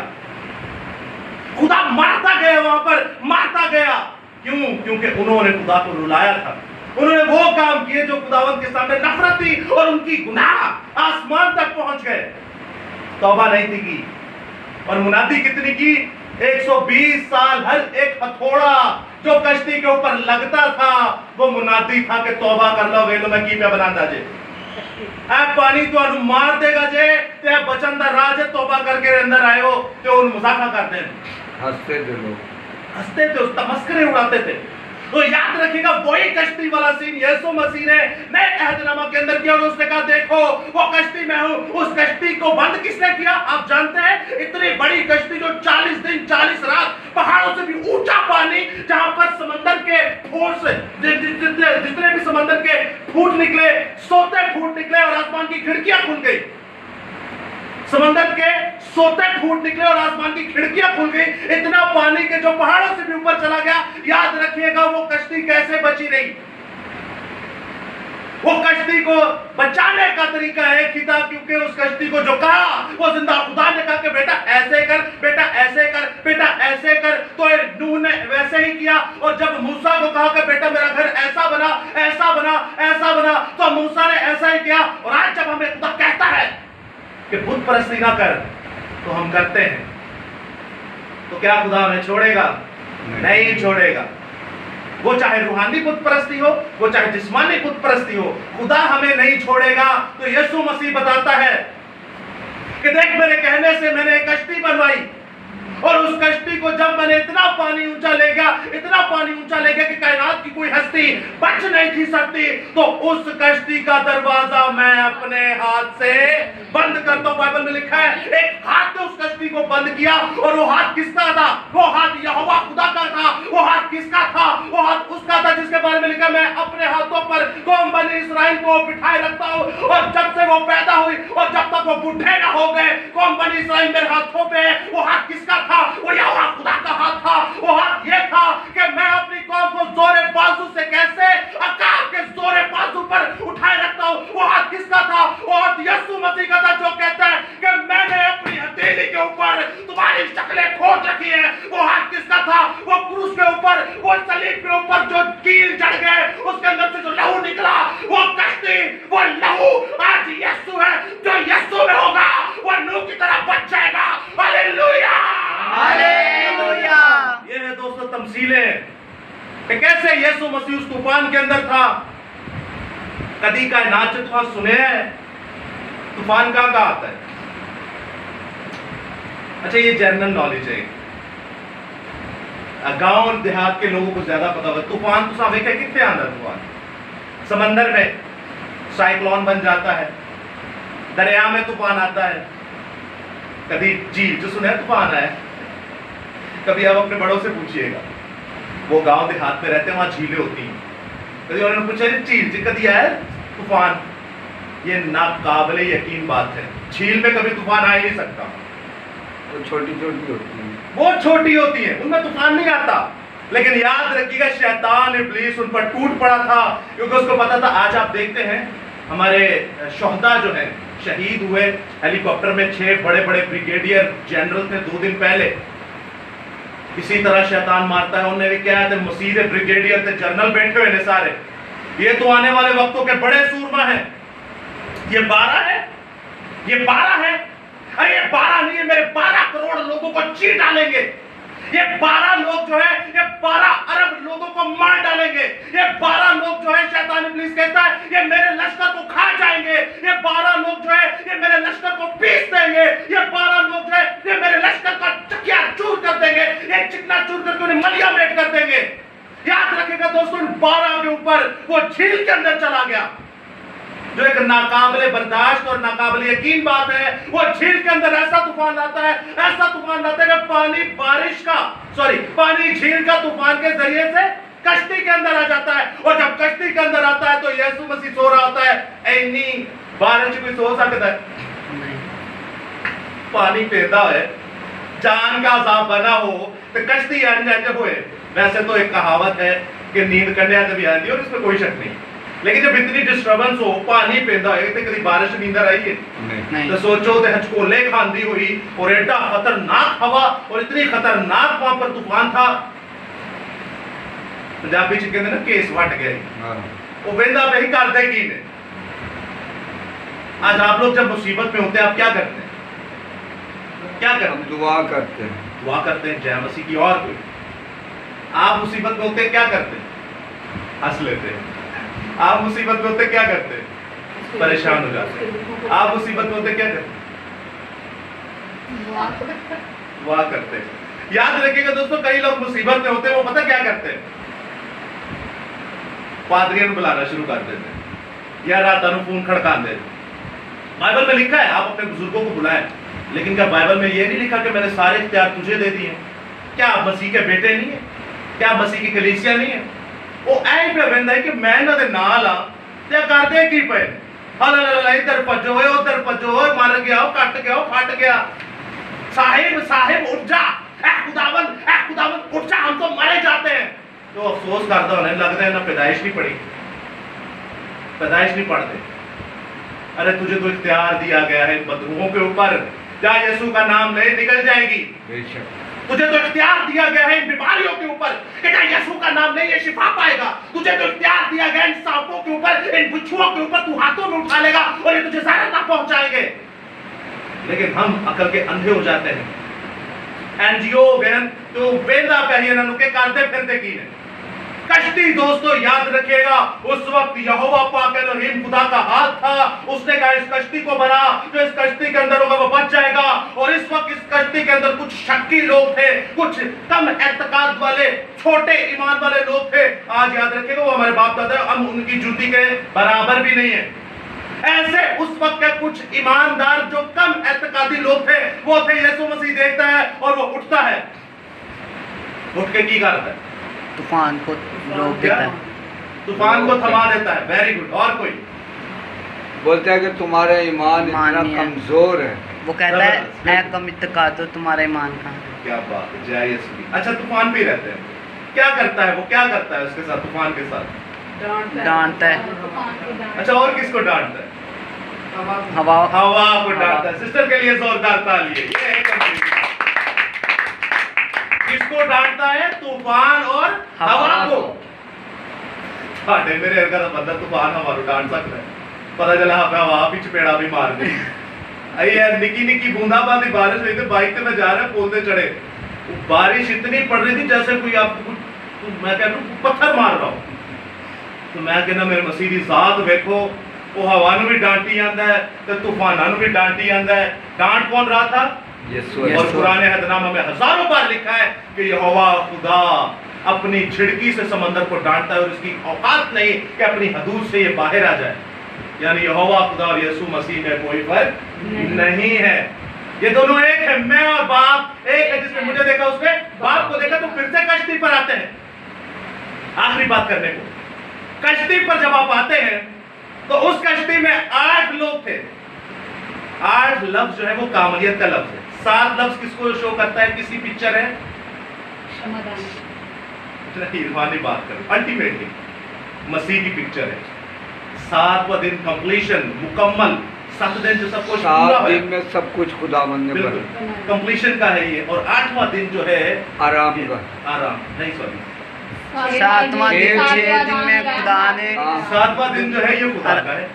खुदा मारता गया, वहां पर मारता गया। क्यों? क्योंकि उन्होंने खुदा को रुलाया था। उन्होंने वो काम किए जो खुदावंद के सामने नफरत थी, और उनकी गुनाह आसमान तक पहुंच गए। तौबा नहीं थी की। और मुनादी कितनी की? 120 साल हर एक हथौड़ा जो कश्ती के ऊपर लगता था, वो मुनादी था कि तौबा कर लो, वेलो मैं की पे बनाता जे पानी तो अनु मार देगा जे, ते बचन दा राज तौबा करके अंदर आयो, तो उन मजाका करते हैं, हंसते थे लोग, हंसते थे, उस तमस्करे उड़ाते थे। तो याद रखिएगा, वही कश्ती वाला सीन यीशु मसीह ने नए अहदनामा के अंदर किया। और उसने कहा देखो वो कश्ती मैं हूं। उस कश्ती को बंद किसने किया? आप जानते हैं, इतनी बड़ी कश्ती जो 40 दिन 40 रात, पहाड़ों से भी ऊंचा पानी, जहां पर समंदर के फोर्स, जितने भी समंदर के फूट निकले, सोते फूट निकले, और आसमान की खिड़कियां खुल गई। समंदर के सोते फूट निकले और आसमान की खिड़कियां खुल गई। इतना पानी के जो पहाड़ों से भी ऊपर चला गया। याद रखिएगा, वो कश्ती कैसे बची रही? वो कश्ती को बचाने का तरीका एक ही था, क्योंकि उस कश्ती को जो कहा, वो जिंदा खुदा ने कहा कि बेटा ऐसे कर, बेटा ऐसे कर, बेटा ऐसे कर, तो नूह ने वैसे ही किया। और जब मूसा को कहा कि बेटा मेरा घर ऐसा बना, ऐसा बना, ऐसा बना, तो मूसा ने ऐसा ही किया। और आज जब हमें खुदा कहता है कि बुत परस्ती ना कर, तो हम करते हैं, तो क्या खुदा हमें छोड़ेगा? नहीं छोड़ेगा। वो चाहे रूहानी बुत परस्ती हो, वो चाहे जिस्मानी बुत परस्ती हो, खुदा हमें नहीं छोड़ेगा। तो यीशु मसीह बताता है कि देख, मेरे कहने से मैंने एक कश्ती बनवाई, और उस कश्ती को जब मैंने इतना पानी ऊंचा ले गया, इतना पानी ऊंचा ले गया कि कायनात की कोई हस्ती बच नहीं थी सकती, तो उस कश्ती का दरवाजा मैं अपने हाथ से बंद करता हूं। बाइबल में लिखा है, एक हाथ ने उस कश्ती को बंद किया, और वो हाथ किसका था? वो हाथ यहोवा खुदा का था। वो हाथ किसका था? वो हाथ उसका था जिसके बारे में लिखा, मैं अपने हाथों पर कौम बनी इसराइल को बिठाए रखता हूं। और जब से वो पैदा हुई और जब तक वो बूढ़े ना हो गए, कौम बनी इसराइल मेरे हाथों पे। वो हाथ किसका था? वो यहोवा खुदा का हाथ था। वो हाथ ये था कि मैं अपनी कौम को जोरे बाजू से कैसे अकाब के जोरे बाजू पर उठाए रखता हूं। वो हाथ किसका था? वो हाथ यीशु मसीह का था, जो कहता है कि मैंने अपनी हथेली के ऊपर तुम्हारी शक्लें खोद रखी है। वो हाथ किसका था? वो क्रूस के ऊपर, वो सलीब के ऊपर जो कील चढ़ गए, उसके अंदर से जो लहू निकला, वो कश्ती, वो लहू आज यीशु है। जो यीशु में होगा वो नूह की तरह बच जाएगा। Hallelujah, hallelujah. ये है दोस्तों तमसीलें कि कैसे यीशु मसीह उस तूफान के अंदर था। कदी का नाच तूफान सुने हैं? तूफान कहां का आता है? अच्छा, ये जनरल नॉलेज है, गांव देहात के लोगों को ज्यादा पता होगा। तूफान तो साहब है कितने आंदा तूफान, समंदर में साइक्लोन बन जाता है, दरिया में तूफान आता है, कभी झील जो सुने तूफान है। कभी आप अपने बड़ों से पूछिएगा, वो गांव देहात में रहते हैं, वहां झीलें होती हैं। कभी उन्होंने पूछा झील जी कभी आया तूफान? یہ ناقابل یقین بات ہے. جھیل میں کبھی طوفان آ ہی نہیں سکتا. وہ چھوٹی چھوٹی ہوتی ہیں. وہ چھوٹی ہوتی ہیں, ان میں طوفان نہیں آتا. لیکن یاد رکھیے گا شیطان ابلیس ان پر ٹوٹ پڑا تھا, کیونکہ اس کو پتا تھا. آج آپ دیکھتے ہیں ہمارے شہداء جو ہیں شہید ہوئے ہیلی کاپٹر میں, 6 بڑے بڑے بریگیڈیئر جنرل تھے 2 دن پہلے. اسی طرح شیطان مارتا ہے. انہوں نے بھی کیا تھے, مسیح بریگیڈیئر تھے, جنرل بیٹھے ہوئے نے سارے. یہ تو آنے والے وقتوں کے بڑے سورما ہیں. یہ 12 ہے, یہ 12 ہے. ارے یہ 12 نہیں ہے, میرے 12 کروڑ لوگوں کو چیر ڈالیں گے. یہ 12 لوگ جو ہے یہ 12 ارب لوگوں کو مار ڈالیں گے. یہ 12 لوگ جو ہے شیطان ابلیس کہتا ہے یہ میرے لشکر کو کھا جائیں گے. یہ 12 لوگ جو ہے یہ میرے لشکر کو پیس دیں گے. یہ 12 لوگ جو ہے یہ میرے لشکر کا چکیا چور کر دیں گے. یہ چکنا چور کر کے انہیں ملیا میٹ کر دیں گے. یاد رکھے گا دوستوں, ان 12 کے اوپر وہ جھیل کے اندر چلا گیا, جو ایک ناقابل برداشت اور ناقابل یقین بات ہے. وہ جھیل کے اندر ایسا طوفان لاتا ہے, ایسا طوفان لاتا ہے کہ پانی بارش کا پانی جھیل کا طوفان کے ذریعے سے کشتی کے اندر آ جاتا ہے. اور جب کشتی کے اندر آتا ہے تو یسوع مسیح سو رہا ہوتا ہے. اینی بارش کوئی سو سکتا ہے؟ پانی پیدا ہے, جان کا عذاب بنا ہو تو کشتی انجے ہوئے. ویسے تو ایک کہاوت ہے کہ نیند کنیا تے بھی آتی ہے اور اس میں کوئی شک نہیں, لیکن جب اتنی ڈسٹربنس ہو, پانی پیدا ہوئے تے کبھی بارش نیندر آئی ہے نہیں. تو سوچو تے ہچکولے کھاندی ہوئی اور ایڈا خطرناک ہوا اور اتنی خطرناک وہاں پر طوفان تھا. پنجابی چ کہندے نا کیس وٹ گئے, وہ ویندا وہی کر دے کی نے. آج آپ لوگ جب مصیبت میں ہوتے ہیں آپ کیا کرتے ہیں؟ کیا کرتے ہیں؟ دعا کرتے ہیں. دعا کرتے ہیں جے مسیح کی. اور کوئی آپ مصیبت میں ہوتے ہیں کیا کرتے ہیں؟ ہنس لیتے ہیں. آپ مصیبت میں ہوتے کیا کرتے ہیں؟ پریشان ہو جاتے ہیں. آپ مصیبت میں ہوتے کیا کرتے ہیں؟ دعا کرتے ہیں. یاد رکھیے گا دوستوں, کئی لوگ مصیبت میں ہوتے ہیں وہ پتہ کیا کرتے ہیں؟ پادریوں کو بلانا شروع کر دیتے ہیں یا راتوں فون کھڑکا دیتے ہیں. بائبل میں لکھا ہے آپ اپنے بزرگوں کو بلائیں, لیکن کیا بائبل میں یہ نہیں لکھا کہ میں نے سارے اختیار تجھے دے دیے؟ کیا آپ مسیح کے بیٹے نہیں ہیں؟ کیا مسیح کی کلیسیا نہیں ہے؟ وہ ایک پہ بندہ ہے کہ میں نہ دے نال آ تے کر دے کی پے ہلا ادھر پجو ہوئے ادھر پجو ہوئے, مر گیا ہو, کٹ گیا ہو, پھٹ گیا. صاحب اٹھ جا, اے خداوند اٹھ جا, ہم تو مرے جاتے ہیں. تو افسوس کرتا ہونے لگتا ہے نہ پیدائش نہیں پڑی, پیدائش نہیں پڑھتے. ارے تجھے تو اختیار دیا گیا ہے بدروحوں کے اوپر, جا یسوع کا نام لے نکل جائے گی. بے شک تجھے تو اختیار دیا گیا ہے ان بیماریوں کے اوپر کہ جا یسوع کا نام لے یہ شفا پائے گا. تجھے تو اختیار دیا گیا ان سانپوں کے اوپر, ان بچھوؤں کے اوپر, تو ہاتھوں میں اٹھا لے گا اور یہ تجھے ضرر نہ پہنچائیں گے. لیکن ہم عقل کے اندھے ہو جاتے ہیں. این جی او ہو گئے تو ویلا پہیے نہ نکے کرتے پھرتے کی نے. کشتی دوستو یاد رکھیے گا, اس وقت یہوہ پاک الہیم خدا کا ہاتھ تھا. اس نے کہا اس کشتی کو بنا, جو اس کشتی کے اندر ہوگا وہ بچ جائے گا. اور اس وقت اس کشتی کے اندر کچھ شکی لوگ تھے, کچھ کم اعتقاد والے, چھوٹے ایمان والے لوگ تھے. آج یاد رکھیے گا وہ ہمارے باپ دادا, ہم ان کی جوتی کے برابر بھی نہیں ہیں. ایسے اس وقت کے کچھ ایماندار جو کم اعتقادی لوگ تھے, وہ تھے یسوع مسیح دیکھتا ہے اور وہ اٹھتا ہے. اٹھ کے کی کرتا ہے؟ طوفان کو روک دیتا ہے, طوفان کو تھما دیتا ہے. Very good. اور کوئی بولتا ہے کہ تمہارا ایمان اتنا نہیں ہے. کمزور ہے. وہ کہتا ہے اے کم اعتقاد ہو, تمہارا ایمان کہاں ہے. کیا بات ہے, جے یسوع. اچھا طوفان پہ رہتے ہیں, کیا کرتا ہے وہ, کیا کرتا ہے اس کے ساتھ, طوفان کے ساتھ ڈانٹتا ہے. اچھا اور کس کو ڈانٹتا ہے؟ ہوا ہوا کو ڈانٹتا ہے. سسٹر کے لیے زوردار تالیاں. یہ ہے کمپلیٹ. کس کو ڈانٹتا ہے؟ طوفان اور ہوا کو. ساڈے میرے ارگا بندہ طوفان ہوا کو ڈانٹ سکتا ہے, پتہ چلا ہوا بھی چپیڑا بھی مار دی. یار نکی نکی بوندا باندی بارش ہوئی تھی, بائک پہ میں جا رہا پول پہ چڑھے, بارش اتنی پڑ رہی تھی جیسے کوئی آپ کو میں کہتا ہوں پتھر مار رہا ہوں. تو میں کہنا میرے مسیح دی ذات ویکھو, وہ ہوا نو بھی ڈانٹی آندا ہے تے طوفاناں نو بھی ڈانٹی آندا ہے. ڈانٹ کون رہا تھا؟ یسوع. اور قرآن عہد نامہ میں ہزاروں بار لکھا ہے کہ یہوہ خدا اپنی جھڑکی سے سمندر کو ڈانٹتا ہے اور اس کی اوقات نہیں کہ اپنی حدود سے یہ باہر آ جائے. یعنی یہوہ خدا اور یسوع مسیح میں کوئی فرق نہیں ہے. یہ دونوں ایک ہے. میں اور باپ ایک ہے. جس نے مجھے دیکھا اس نے باپ کو دیکھا. تو پھر سے کشتی پر آتے ہیں آخری بات کرنے کو. کشتی پر جب آپ آتے ہیں तो उस कश्ती में 8 लोग थे। 8 लफ्ज जो है वो कामलियत का लफ्ज है। 7 लफ्ज किसको शो करता है? किसी पिक्चर है समाधान नहीं, रूहानी बात करें, अल्टीमेटली मसीह की पिक्चर है। 7वां दिन कंप्लीशन, मुकम्मल। 7 दिन जो सब कुछ पूरा 7 है, दिन में सब कुछ खुदावंद ने बिल्कुल बनाया। कंप्लीशन का है ये। और 8वां दिन जो है आराम ये का। आराम नहीं, सॉरी, 7वां दिन, 6 दिन में खुदा ने 7वां दिन जो है ये खुदा का है।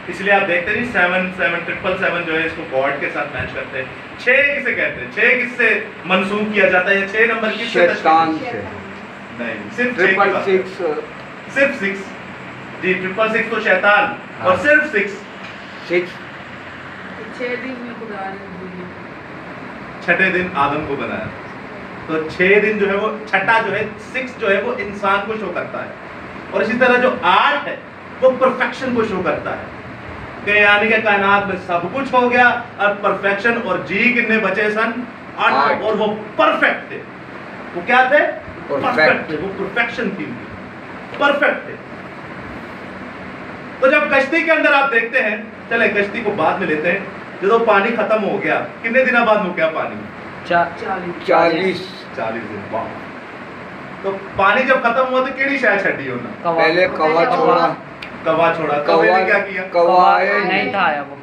इसलिए आप देखते नहीं 7 7 777 जो है इसको गॉड के साथ मैच करते हैं। 6 किसे कहते हैं? 6 किससे मंसूब किया जाता है? 6 नंबर किससे? शैतान से। नहीं, सिर्फ 6 की बात है। 666 सिर्फ 6 जी, 666 तो शैतान, और सिर्फ 6 6 6 दिन में खुदा ने दुनिया 6ठे दिन आदम को बनाया। तो 6 दिन जो है वो छठा जो है 6 जो है वो इंसान को शो करता है। और इसी तरह जो 8 है वो परफेक्शन को शो करता है कि यानी कि कायनात में सब कुछ हो गया, अब परफेक्शन। और जी कितने बचे सन? 8। और वो परफेक्ट थे। वो क्या थे? परफेक्ट थे। वो परफेक्शन थी, परफेक्ट थे। तो जब कश्ती के अंदर आप देखते हैं, चले कश्ती को बाद में लेते हैं, जब पानी खत्म हो गया, कितने दिनों बाद रुक गया पानी? 40 40 दिन। वाह। तो पानी जब खत्म हुआ तो केड़ी शायद छड़ी होना? पहले कौवा छोड़ा। कौवा छोड़ा। कौवे ने क्या किया? कौवा आए नहीं था आया वो।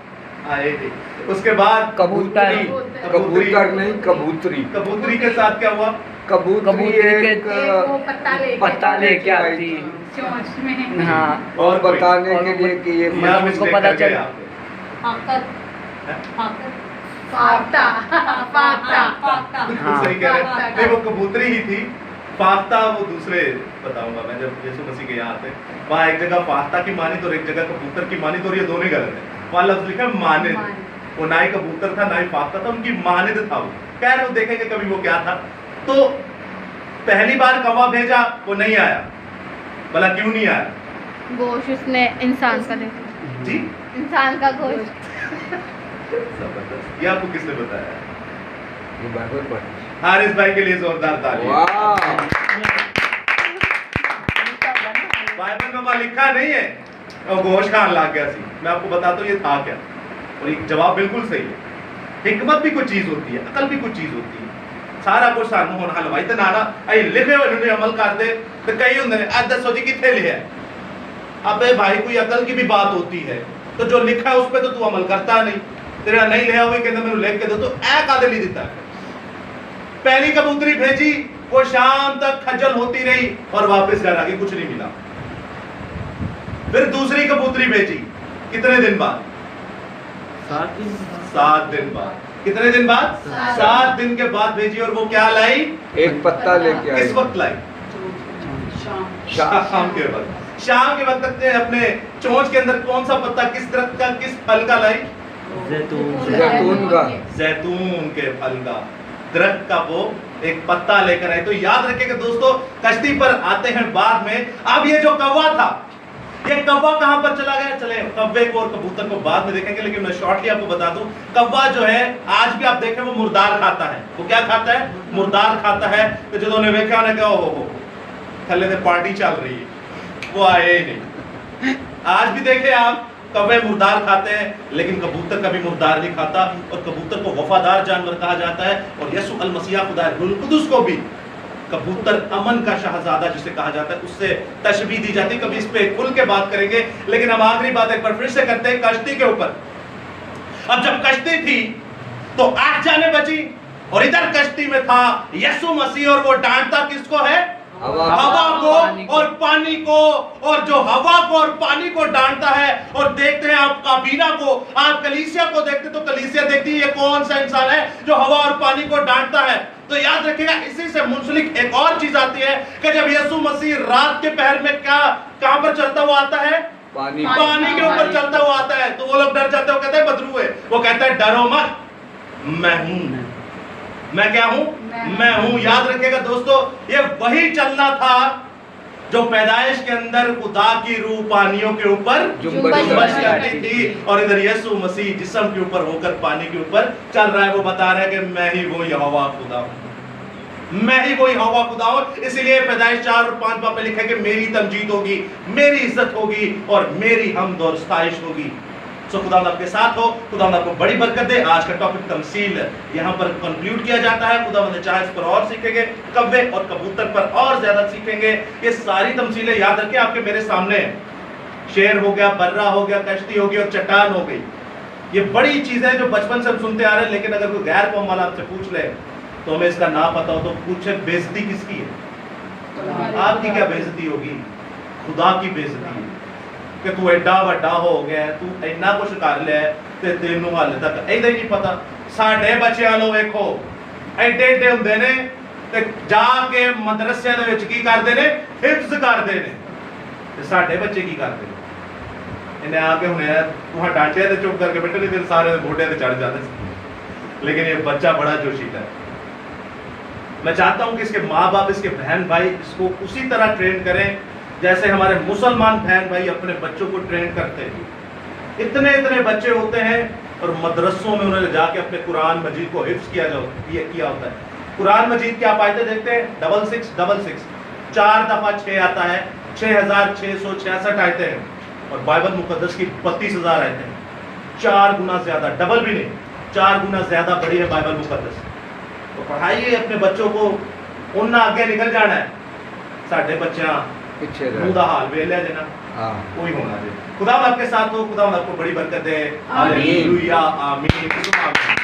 आए थे। उसके बाद कबूतरी, कबूतर नहीं कबूतरी। कबूतरी के साथ क्या हुआ? कबूतरी एक वो पत्ता लेके आई थी। चोंच में हाँ, और कोई? बताने और के लिए कि ये या उसको मिस्टेक पता कर गए चल- आप? फाकत हैं? फाकत फाता फाता फाकता बिल्कुल हाँ। सही कह रहे हैं। नहीं, वो कबूतरी ही थी। फाख्ता वो दूसरे बताऊंगा मैं जब यीशु मसीह के यहाँ आते हैं। वहाँ एक जगह फाख्ता की मानित और एक जगह कबूतर की मानित, और ये दोनों ही गलत है। वहाँ लफ्ज लिखा है मानित। वो ना ही कबूतर था ना ही फाख्ता था, उनकी मानित था वो। खैर वो देखेंगे कभी वो क्या था। तो पहली बार कौवा भेजा, वो नहीं आया। भला क्यों नहीं आया? गोश्त उसने इंसान का देखा, जी इंसान का गोश्त। जबरदस्त। ये आपको किसने बताया? ये बाइबल पढ़। हारिस भाई के लिए जोरदार ताली। वाह, बाइबल में वहाँ लिखा नहीं है और गोश खान लाग गया सी। मैं आपको बताता हूँ ये था क्या, और ये जवाब बिल्कुल सही है। हिकमत भी कुछ चीज होती है, अकल भी कुछ चीज होती है। सारा कुछ सानू होना हलवाई ते नाना आई लिखे हुए ने अमल कर दे तो कई होंगे ने आज दसो जी किथे लिखा है। अबे भाई कोई अकल की भी बात होती है, तो जो लिखा है उस पर तो तू अमल करता नहीं। तेरा नहीं लिखा हुआ कहते मैंने लिख के दो, तो ऐ कादे ली दिता है। पहली कबूतरी भेजी, वो शाम तक खजल होती रही और वापस घर आ गई, कुछ नहीं मिला। फिर दूसरी कबूतरी भेजी, कितने दिन बाद? 7 दिन 7 दिन बाद। कितने दिन बाद? 7 दिन के बाद भेजी, और वो क्या लाई? एक पत्ता लेके आई। किस वक्त लाई? शाम के वक्त। शाम के वक्त तक अपने चोंच के अंदर कौन सा पत्ता, किस दरख्त का, किस फल का लाई? जैतून का। जैतून के फल का, दरख्त का वो एक पत्ता लेकर आए। तो याद रखिएगा दोस्तों, कश्ती पर आते हैं बाद में। अब ये जो कौवा था, ये कौवा कहां पर चला गया? चले कौवे को और कबूतर को बाद में देखेंगे, लेकिन मैं शॉर्टली आपको बता दूं, कौवा जो है आज भी आप देखें वो मुर्दार खाता है। वो क्या खाता है? मुर्दार खाता है। तो जो उन्होंने देखा उन्हें कहा हो थल्ले से पार्टी चल रही है, वो आए ही नहीं। आज भी देखे आप कौवे मुर्दार खाते हैं, लेकिन कबूतर कभी मुर्दार नहीं खाता। और कबूतर को वफादार जानवर कहा जाता है। और यसू अल मसीह खुदा रूहुल कुदुस को भी कबूतर अमन का शहजादा जिसे कहा जाता है, उससे तशबीह दी जाती है। कभी इस पे खुल के बात करेंगे, लेकिन हम आखिरी बात एक बार फिर से करते हैं कश्ती के ऊपर। अब जब कश्ती थी तो 8 जाने बची, और इधर कश्ती में था यसू मसीह, और वो डांटता किसको है? हवा को और पानी को। और जो हवा को और पानी को डांटता है, और देखते हैं आप काबीना को, आप कलीसिया को देखते तो कलीसिया देखती है ये कौन सा इंसान है जो हवा और पानी को डांटता है। तो याद रखिएगा, इसी से मुंसलिक एक और चीज आती है कि जब यीशु मसीह रात के पहर में कहां पर चलता हुआ आता है? पानी पानी के ऊपर चलता हुआ आता है। तो वो लोग डर जाते हैं, वो कहते हैं बदरू है। वो कहता है डरो मत, मैं हूं। मैं क्या हूं? मैं हूं। याद रखिएगा दोस्तों, ये वही चलना था जो पैदाइश के अंदर खुदा की रूह पानियों के ऊपर जुम्बश करती थी। और इधर यीशु मसीह जिस्म के ऊपर होकर पानी के ऊपर चल रहा है। वो बता रहा है कि मैं ही वो यहोवा खुदा हूं। मैं ही वही यहोवा खुदा हूं। इसीलिए पैदाइश 4 और 5 में लिखा है कि मेरी तमजीद होगी, मेरी इज्जत होगी और मेरी हमद और सताइश होगी। सो खुदावंद आपके साथ हो, खुदावंद आपको बड़ी बरकत दे। आज का टॉपिक तमसील यहाँ पर कंक्लूड किया जाता है। खुदावंद चाहे इस पर और सीखेंगे, कव्वे और कबूतर पर और ज्यादा सीखेंगे। ये सारी तमसीलें याद रखें आपके मेरे सामने, शेर हो गया, बर्रा हो गया, कश्ती हो गई और चट्टान हो गई। ये बड़ी चीजें हैं जो बचपन से हम सुनते आ रहे हैं, लेकिन अगर कोई गैर कौम वाला आपसे पूछ ले तो हमें इसका ना पता हो तो पूछे बेइज्जती किसकी है? आपकी क्या बेइज्जती होगी? खुदा की बेइज्जती है कि तू एडा वड्डा हो गया, तू इन्ना कुछ कर लिया ते तेनू हाले तक ऐदा ही नहीं पता। साडे बच्चों लो वेखो एडे एडे हुंदे ने ते जाके मदरसिਆਂ ਦੇ ਵਿੱਚ ਕੀ ਕਰਦੇ ਨੇ? हिफ्ज ਕਰਦੇ ਨੇ। ਤੇ ਸਾਡੇ ਬੱਚੇ ਕੀ ਕਰਦੇ ਨੇ? ਇਹਨੇ ਆ ਕੇ ਹੁਣੇ ਤੂੰ ਡਾਂਟਿਆ ਤੇ ਚੁੱਪ करके बैठे नहीं, सारे घोड़े पे चढ़ जाते थे। लेकिन ये बच्चा बड़ा जोशीला है। मैं चाहता हूं कि इसके माँ बाप, इसके बहन भाई इसको उसी तरह ट्रेन करें जैसे हमारे मुसलमान बहन भाई अपने बच्चों को ट्रेन करते हैं। इतने इतने बच्चे होते हैं और मदरसों में उन्होंने जाके अपने कुरान मजीद को हिफ्ज किया होता है। कुरान मजीद की आप आयतें देखते हैं 6666, 4 दफा 6 आता है, 6666 आयतें हैं और बाइबल मुकद्दस की 32,000 आयतें हैं। 4 गुना ज्यादा, डबल भी नहीं, 4 गुना ज्यादा बड़ी है बाइबल मुकद्दस। तो पढ़ाइए अपने बच्चों को, उन्हें आगे निकल जाना है। साढ़े बच्चा पीछे मुंह दा हाल वेल है देना, हाँ कोई होना चाहिए। खुदा आपके साथ हो, खुदा आपको बड़ी बरकत दे। आमीन। हालेलुया, आमीन।